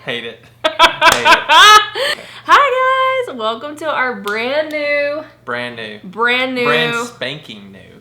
Hate it. Hi guys, welcome to our brand spanking new.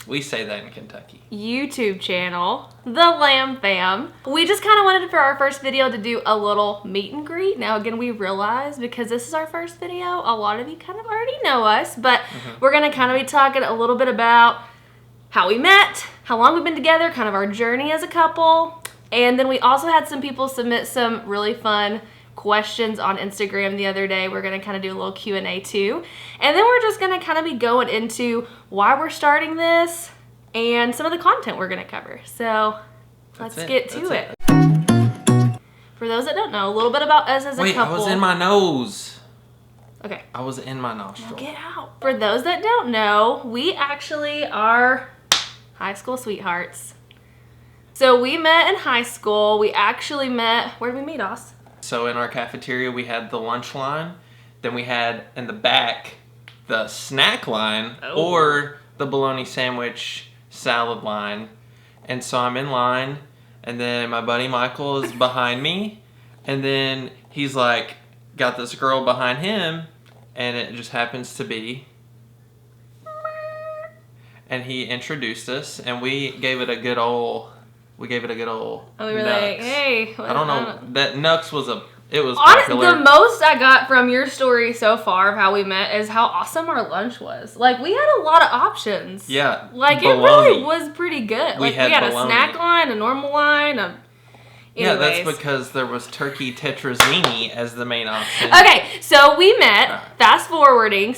We say that in Kentucky. YouTube channel, The Lamb Fam. We just kind of wanted for our first video to do a little meet and greet. Now again, we realize because this is our first video, a lot of you kind of already know us, but we're gonna kind of be talking a little bit about how we met, how long we've been together, kind of our journey as a couple. And then we also had some people submit some really fun questions on Instagram the other day. We're going to kind of do a little Q&A too. And then we're just going to kind of be going into why we're starting this and some of the content we're going to cover. So let's get to it. For those that don't know, a little bit about us as a couple. Wait, I was in my nose. Okay. I was in my nostril. Now get out. For those that don't know, we actually are high school sweethearts. So we met in high school. We actually met, where did we meet, Oz? So in our cafeteria, we had the lunch line. Then we had in the back the snack line or the bologna sandwich salad line. And so I'm in line, and then my buddy Michael is behind me. And then he's like, got this girl behind him, and it just happens to be. And he introduced us, and we gave it a good old... Oh, we were Nux. Like, hey. I don't know. That Nux was popular. The most I got from your story so far of how we met is how awesome our lunch was. Like, we had a lot of options. Yeah. Like, bologna. It really was pretty good. We had a snack line, a normal line. Yeah, that's because there was turkey tetrazzini as the main option. Okay, so we met, fast forwarding,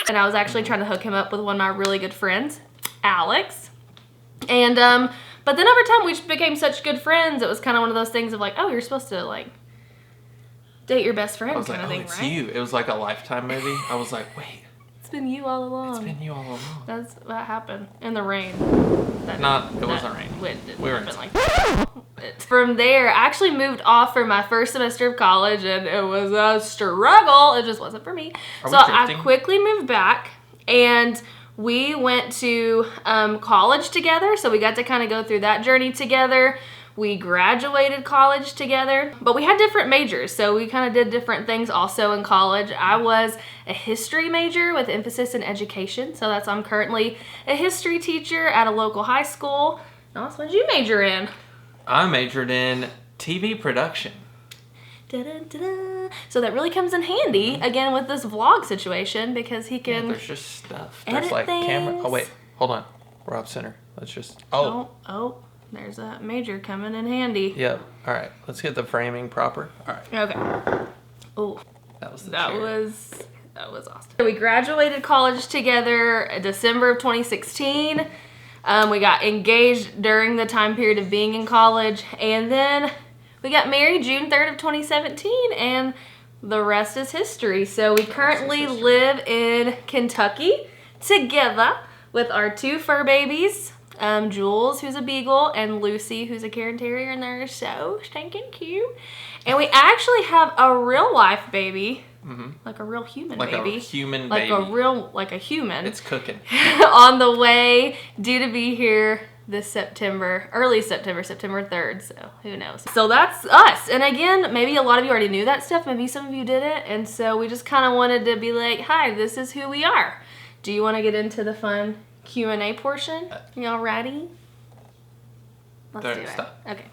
and I was actually trying to hook him up with one of my really good friends, Alex. And, but then over time, we just became such good friends. It was kind of one of those things of like, oh, you're supposed to like date your best friend kind of thing, it's right? you. It was like a Lifetime movie. I was like, wait. It's been you all along. It's been you all along. That's what happened in the rain. It wasn't raining. We were like From there, I actually moved off for my first semester of college, and it was a struggle. It just wasn't for me. So I quickly moved back, and we went to college together, so we got to kind of go through that journey together. We graduated college together, but we had different majors, so we kind of did different things also in college. I was a history major with emphasis in education, so I'm currently a history teacher at a local high school. What did you major in? I majored in TV production. Da-da-da-da. So that really comes in handy, again, with this vlog situation, because he can there's just stuff. There's like things. Camera. Oh, wait. Hold on. We're off center. Let's just... Oh, there's that major coming in handy. Yep. All right. Let's get the framing proper. All right. Okay. Oh. That was That was awesome. We graduated college together in December of 2016. We got engaged during the time period of being in college, and then we got married June 3rd of 2017, and the rest is history. So we currently live in Kentucky together with our two fur babies, Jules, who's a beagle, and Lucy, who's a Cairn Terrier, and they're so stinking cute. And we actually have a real life baby, like a real human baby. Like a human baby. Like a human. It's cooking. On the way, due to be here this September, early September, September 3rd, so who knows. So that's us. And again, maybe a lot of you already knew that stuff, maybe some of you didn't, and so we just kind of wanted to be like, hi, this is who we are. Do you want to get into the fun Q&A portion? Y'all ready? Let's do it. Stop. Okay.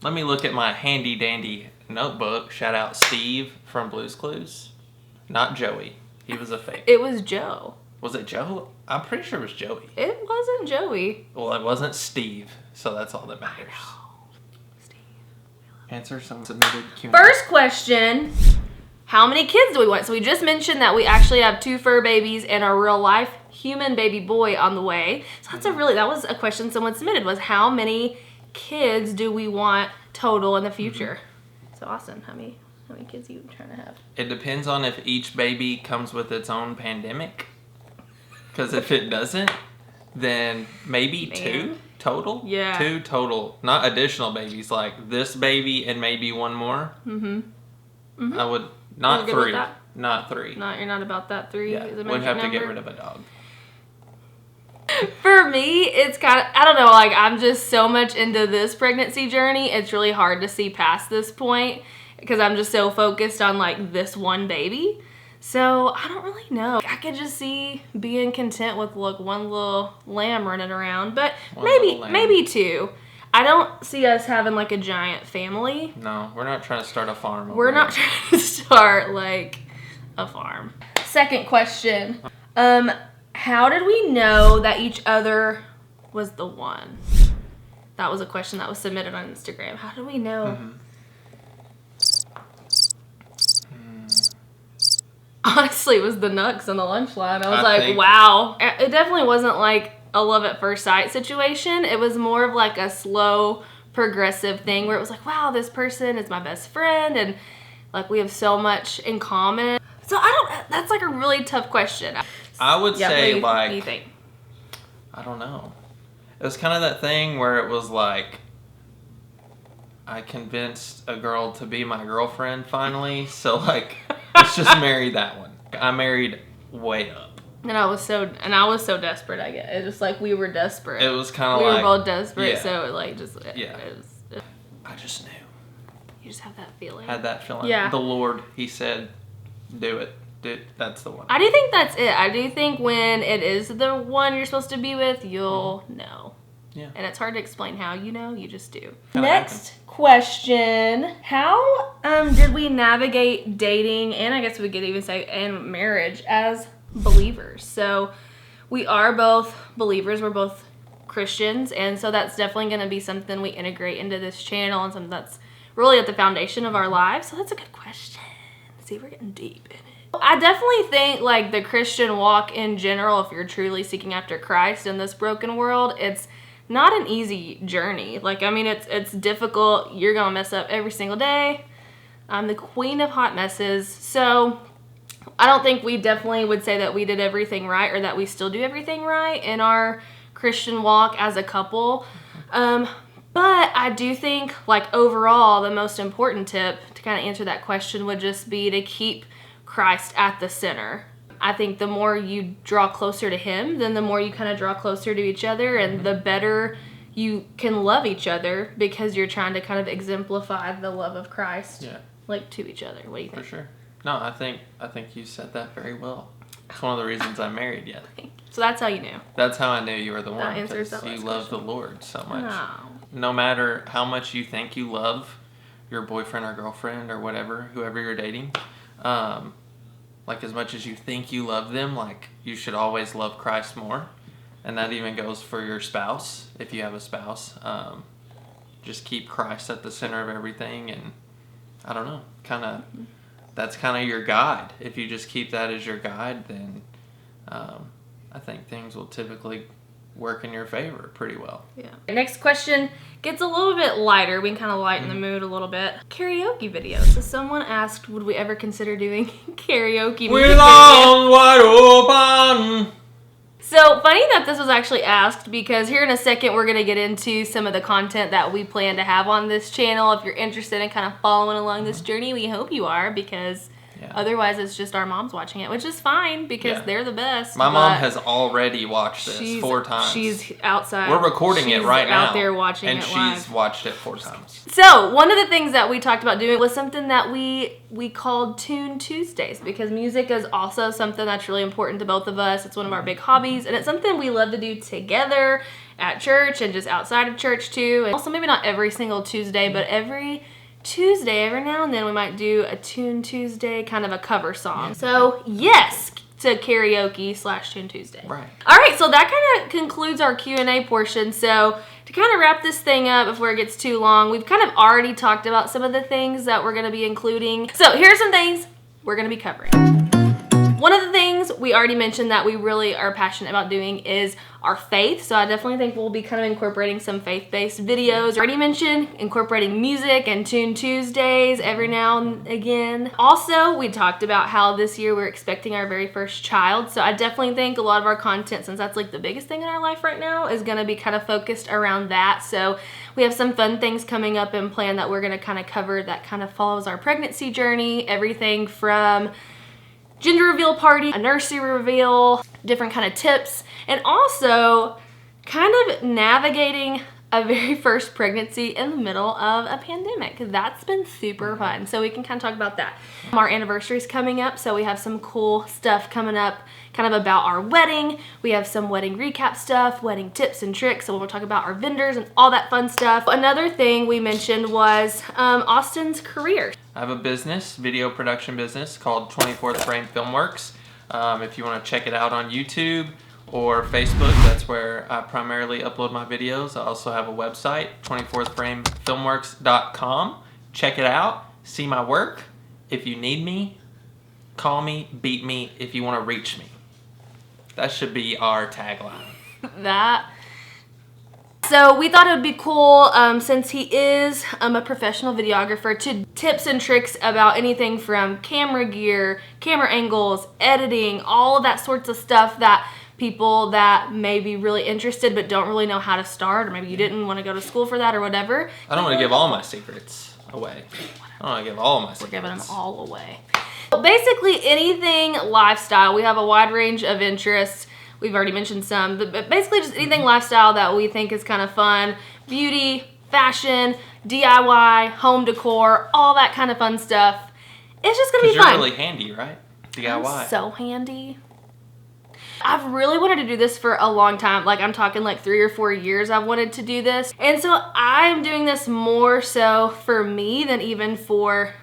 Let me look at my handy dandy notebook. Shout out Steve from Blue's Clues. Not Joey. He was a fake. It was Joe. Was it Joe? I'm pretty sure it was Joey. It wasn't Joey. Well, it wasn't Steve, so that's all that matters. Steve. Answer some submitted Q&A. First question, how many kids do we want? So we just mentioned that we actually have two fur babies and a real life human baby boy on the way. So that was a question someone submitted, was how many kids do we want total in the future? So Austin, how many kids are you trying to have? It depends on if each baby comes with its own pandemic. Because if it doesn't, then maybe 2 total. Yeah. 2 total, not additional babies. Like this baby and maybe one more. I would not 3. Not 3. You're not about that 3. Yeah. Is a Would have number? to get rid of a dog. For me, it's kind of, I don't know, like I'm just so much into this pregnancy journey. It's really hard to see past this point because I'm just so focused on like this one baby. So I don't really know. I could just see being content with like one little lamb running around, but maybe two. I don't see us having like a giant family. No, we're not trying to start a farm. We're not trying to start like a farm. Second question. How did we know that each other was the one? That was a question that was submitted on Instagram. How did we know? Honestly, it was the Nux on the lunch line. I was wow. It definitely wasn't like a love at first sight situation. It was more of like a slow, progressive thing where it was like, wow, this person is my best friend and like we have so much in common. So that's like a really tough question. I would say what do you think? I don't know. It was kind of that thing where it was like, I convinced a girl to be my girlfriend finally, so like, let's just marry that one. I married way up. And I was so desperate, I guess. It was like we were desperate. It was kind of we like... We were both desperate, yeah. So it like just... Yeah. It I just knew. You just have that feeling. Had that feeling. Yeah. The Lord, he said, do it. That's the one. I do think that's it. I do think when it is the one you're supposed to be with, you'll know. Yeah. And it's hard to explain how you know, you just do. Next question. How did we navigate dating, and I guess we could even say, and marriage as believers? So we are both believers. We're both Christians. And so that's definitely going to be something we integrate into this channel and something that's really at the foundation of our lives. So that's a good question. See, we're getting deep in it. I definitely think like the Christian walk in general, if you're truly seeking after Christ in this broken world, it's not an easy journey. Like, I mean, it's difficult. You're going to mess up every single day. I'm the queen of hot messes. So I don't think we definitely would say that we did everything right or that we still do everything right in our Christian walk as a couple. But I do think like overall, the most important tip to kind of answer that question would just be to keep Christ at the center. I think the more you draw closer to him, then the more you kind of draw closer to each other, and the better you can love each other because you're trying to kind of exemplify the love of Christ, like to each other. What do you think? For sure. No, I think you said that very well. It's one of the reasons I married you. So that's how you knew. That's how I knew you were the one. That answers because that last you love question. the Lord so much. Oh. No matter how much you think you love your boyfriend or girlfriend or whatever, whoever you're dating, like as much as you think you love them, like you should always love Christ more. And that even goes for your spouse, if you have a spouse. Just keep Christ at the center of everything, and I don't know, that's kind of your guide. If you just keep that as your guide, then I think things will typically work in your favor pretty well. Yeah. Next question gets a little bit lighter. We can kind of lighten the mood a little bit. Karaoke videos. So someone asked, would we ever consider doing karaoke With arms wide open. So funny that this was actually asked, because here in a second we're going to get into some of the content that we plan to have on this channel. If you're interested in kind of following along this journey, we hope you are, because otherwise it's just our moms watching it, which is fine because they're the best. My mom has already watched this 4 times. She's outside. We're recording it right now. Out there watching it live. And she's watched it 4 times. So one of the things that we talked about doing was something that we called Tune Tuesdays, because music is also something that's really important to both of us. It's one of our big hobbies, and it's something we love to do together at church and just outside of church too. And also maybe not every single Tuesday, but every Tuesday, every now and then, we might do a Tune Tuesday, kind of a cover song. Yeah. So yes, to karaoke/Tune Tuesday. Right. All right, so that kind of concludes our Q&A portion. So to kind of wrap this thing up before it gets too long, we've kind of already talked about some of the things that we're going to be including. So here's some things we're going to be covering. One of the things we already mentioned that we really are passionate about doing is our faith. So I definitely think we'll be kind of incorporating some faith-based videos. I already mentioned incorporating music and Tune Tuesdays every now and again. Also, we talked about how this year we're expecting our very first child. So I definitely think a lot of our content, since that's like the biggest thing in our life right now, is going to be kind of focused around that. So we have some fun things coming up and planned that we're going to kind of cover that kind of follows our pregnancy journey. Everything from gender reveal party, a nursery reveal, different kind of tips, and also kind of navigating a very first pregnancy in the middle of a pandemic. That's been super fun. So we can kind of talk about that. Our anniversary is coming up, so we have some cool stuff coming up kind of about our wedding. We have some wedding recap stuff, wedding tips and tricks, so we'll talk about our vendors and all that fun stuff. Another thing we mentioned was Austin's career. I have a business, video production business called 24th Frame Filmworks. If you want to check it out on YouTube or Facebook, that's where I primarily upload my videos. I also have a website, 24thframefilmworks.com. Check it out, see my work. If you need me, call me, beat me if you want to reach me. That should be our tagline. So we thought it would be cool, since he is a professional videographer, to tips and tricks about anything from camera gear, camera angles, editing, all of that sorts of stuff that people that may be really interested but don't really know how to start, or maybe you didn't want to go to school for that or whatever. I don't want to give all my secrets away. I don't want to give all my secrets. We're giving them all away. Basically anything lifestyle. We have a wide range of interests. We've already mentioned some, but basically just anything lifestyle that we think is kind of fun. Beauty, fashion, DIY, home decor, all that kind of fun stuff. It's just gonna be fun. You're really handy, right? DIY. I'm so handy. I've really wanted to do this for a long time. Like, I'm talking like 3 or 4 years I've wanted to do this. And so I'm doing this more so for me than even for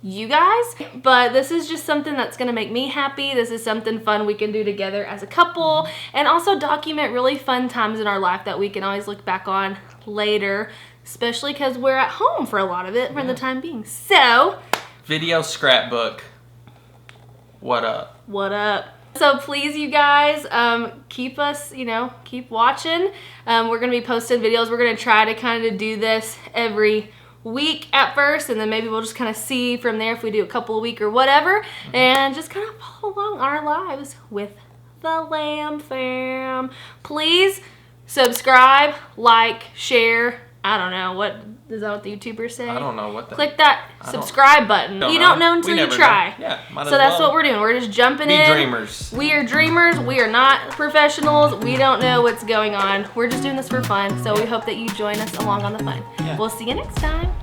you guys, but this is just something that's gonna make me happy. This is something fun we can do together as a couple, and also document really fun times in our life that we can always look back on later, especially because we're at home for a lot of it for the time being. So, video scrapbook. What up? What up? So please, you guys, keep us, keep watching. We're gonna be posting videos. We're gonna try to kind of do this every week at first, and then maybe we'll just kind of see from there if we do a couple a week or whatever, and just kind of follow along our lives with the Lamb Fam. Please subscribe, like, share. I don't know, what is that what the YouTubers say? I don't know what that. Click that subscribe button. You don't know until you try. Yeah, might as so that's well. what we're doing. We're just jumping in. Be dreamers. We are dreamers. We are not professionals. We don't know what's going on. We're just doing this for fun. So we hope that you join us along on the fun. Yeah. We'll see you next time.